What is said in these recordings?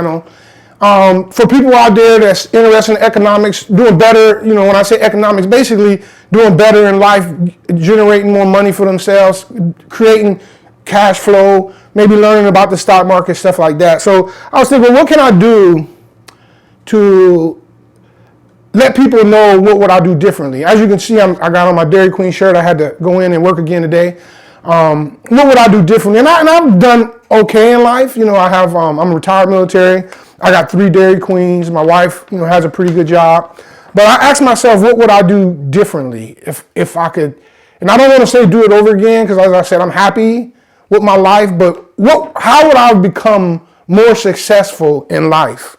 channel. For people out there that's interested in economics, doing better, when I say economics, basically doing better in life, generating more money for themselves, creating cash flow, maybe learning about the stock market, stuff like that. So I was thinking, what can I do to let people know what would I do differently? As you can see, I got on my Dairy Queen shirt. I had to go in and work again today. What would I do differently? And I've done okay in life. I'm a retired military. I got 3 Dairy Queens. My wife, has a pretty good job. But I asked myself, what would I do differently if I could? And I don't want to say do it over again, because as I said, I'm happy with my life. But how would I become more successful in life?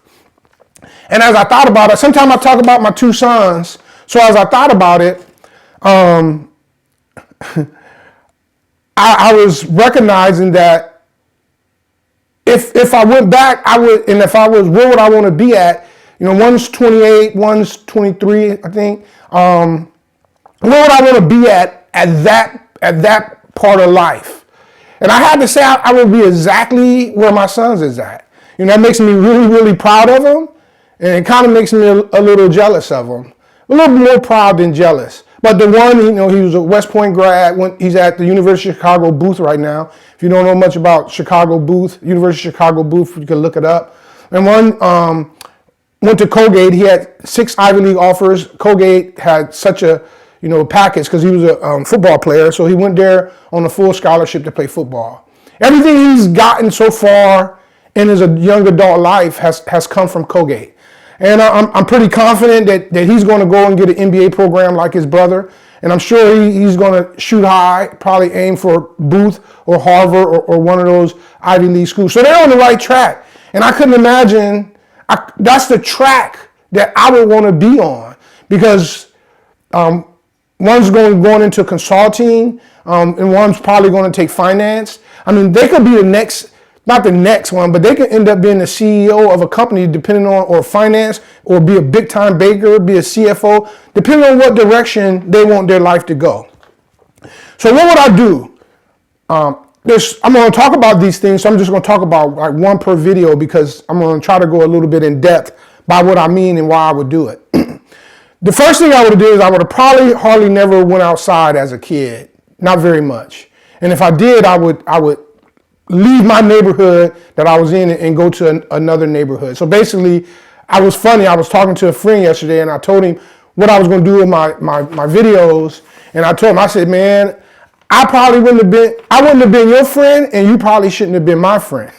And as I thought about it, sometimes I talk about my 2 sons. So as I thought about it, I was recognizing that if I went back, I would, and if I was, where would I want to be at? One's 28, one's 23, I think. Where would I want to be at that part of life? And I had to say I would be exactly where my sons is at. That makes me really, really proud of them, and it kind of makes me a little jealous of them. A little more proud than jealous. But the one, he was a West Point grad. He's at the University of Chicago Booth right now. If you don't know much about Chicago Booth, University of Chicago Booth, you can look it up. And one went to Colgate. He had 6 Ivy League offers. Colgate had such a package because he was a football player. So he went there on a full scholarship to play football. Everything he's gotten so far in his young adult life has come from Colgate. And I'm pretty confident that he's going to go and get an MBA program like his brother. And I'm sure he's going to shoot high, probably aim for Booth or Harvard or one of those Ivy League schools. So they're on the right track. And I couldn't imagine, that's the track that I would want to be on. Because one's going into consulting, and one's probably going to take finance. I mean, they could be the next, not the next one, but they could end up being the CEO of a company depending on, or finance, or be a big time baker, be a CFO, depending on what direction they want their life to go. So what would I do? I'm going to talk about these things, so I'm just going to talk about like one per video, because I'm going to try to go a little bit in depth by what I mean and why I would do it. The first thing I would do is I would have probably hardly never went outside as a kid, not very much. And if I did, I would leave my neighborhood that I was in and go to another neighborhood. So basically, I was talking to a friend yesterday, and I told him what I was going to do with my videos. And I told him, I said, man, I wouldn't have been your friend, and you probably shouldn't have been my friend.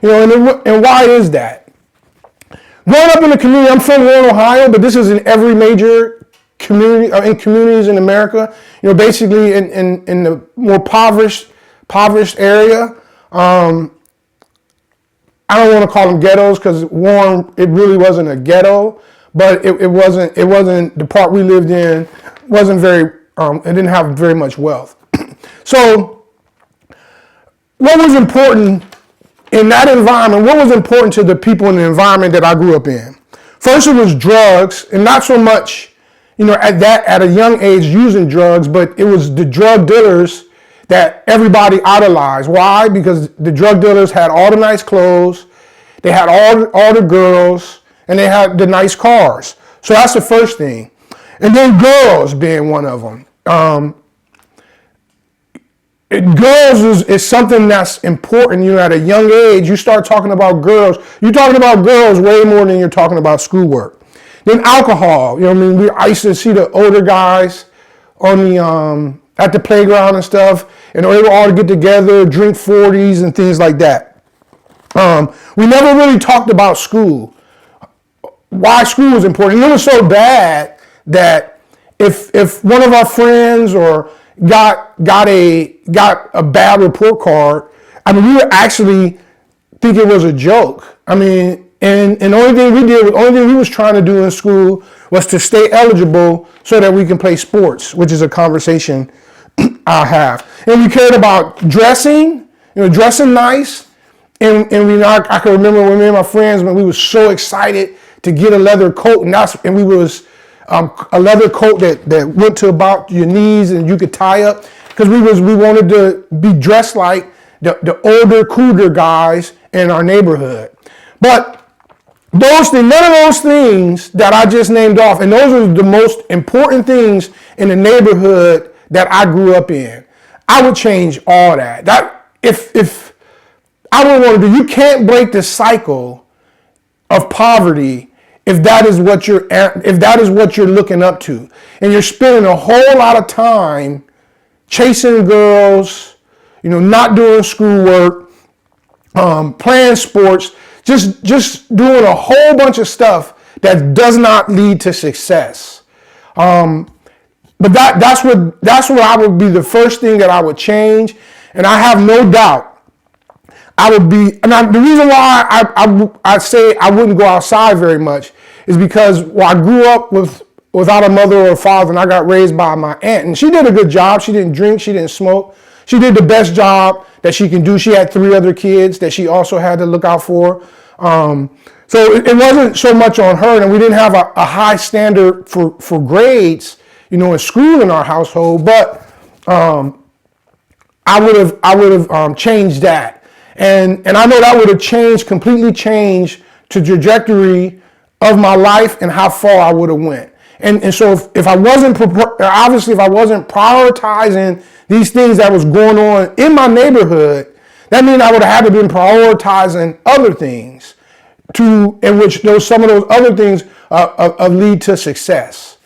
And why is that? Growing up in the community, I'm from rural Ohio, but this is in every major community, or in communities in America, basically in the more impoverished area. I don't want to call them ghettos, because Warren, it really wasn't a ghetto, but it wasn't the part we lived in wasn't very, it didn't have very much wealth. So what was important in that environment? What was important to the people in the environment that I grew up in? First, it was drugs, and not so much, at a young age using drugs, but it was the drug dealers that everybody idolized. Why? Because the drug dealers had all the nice clothes, they had all the girls, and they had the nice cars. So that's the first thing. And then girls being one of them. Girls is something that's important. At a young age, you start talking about girls. You're talking about girls way more than you're talking about schoolwork. Then alcohol. I used to see the older guys on the at the playground and stuff, and they would all get together, drink 40s and things like that. We never really talked about school. Why school was important. It was so bad that if one of our friends or got a bad report card, we would actually think it was a joke. And the only thing we was trying to do in school was to stay eligible so that we can play sports, which is a conversation I have. And we cared about dressing, dressing nice. And I can remember when me and my friends, when we were so excited to get a leather coat, and we was a leather coat that went to about your knees and you could tie up, because we wanted to be dressed like the older, cooler guys in our neighborhood. But None of those things that I just named off, and those are the most important things in the neighborhood that I grew up in. I would change all that. If I would want to do, you can't break the cycle of poverty if that is what you're looking up to, and you're spending a whole lot of time chasing girls, not doing schoolwork, playing sports, just doing a whole bunch of stuff that does not lead to success. But that's what I would be the first thing that I would change, and I have no doubt I would be. And the reason why I say I wouldn't go outside very much is because I grew up without a mother or a father, and I got raised by my aunt, and she did a good job. She didn't drink, she didn't smoke. She did the best job that she can do. She had 3 other kids that she also had to look out for. So it wasn't so much on her, and we didn't have a high standard for grades, in school in our household. But I would have changed that, and I know that would have completely changed the trajectory of my life and how far I would have went. And so if I wasn't prioritizing these things that was going on in my neighborhood, that means I would have had to been prioritizing other things in which some of those other things lead to success.